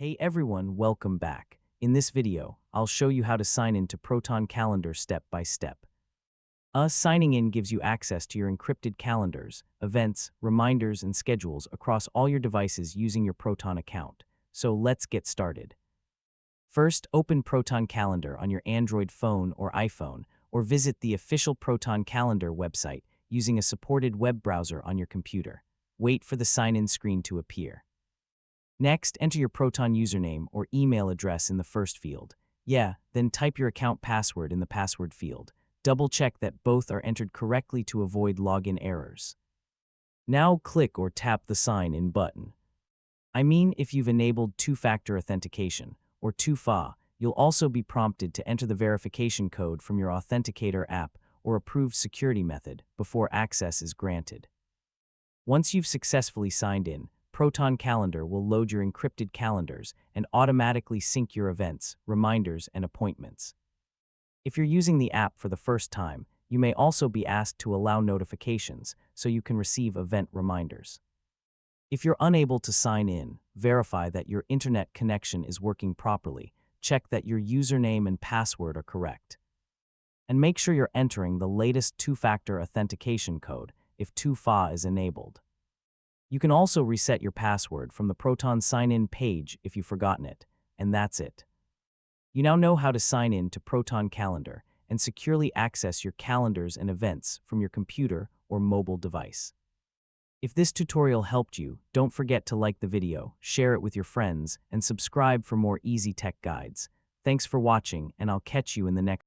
Hey everyone, welcome back. In this video, I'll show you how to sign into Proton Calendar step by step. Signing in gives you access to your encrypted calendars, events, reminders, and schedules across all your devices using your Proton account. So let's get started. First, open Proton Calendar on your Android phone or iPhone, or visit the official Proton Calendar website using a supported web browser on your computer. Wait for the sign-in screen to appear. Next, enter your Proton username or email address in the first field. Then type your account password in the password field. Double-check that both are entered correctly to avoid login errors. Now click or tap the Sign In button. If you've enabled two-factor authentication, or 2FA, you'll also be prompted to enter the verification code from your Authenticator app or approved security method before access is granted. Once you've successfully signed in, Proton Calendar will load your encrypted calendars and automatically sync your events, reminders, and appointments. If you're using the app for the first time, you may also be asked to allow notifications so you can receive event reminders. If you're unable to sign in, verify that your internet connection is working properly, check that your username and password are correct. And make sure you're entering the latest two-factor authentication code if 2FA is enabled. You can also reset your password from the Proton sign-in page if you've forgotten it, and that's it. You now know how to sign in to Proton Calendar and securely access your calendars and events from your computer or mobile device. If this tutorial helped you, don't forget to like the video, share it with your friends, and subscribe for more easy tech guides. Thanks for watching, and I'll catch you in the next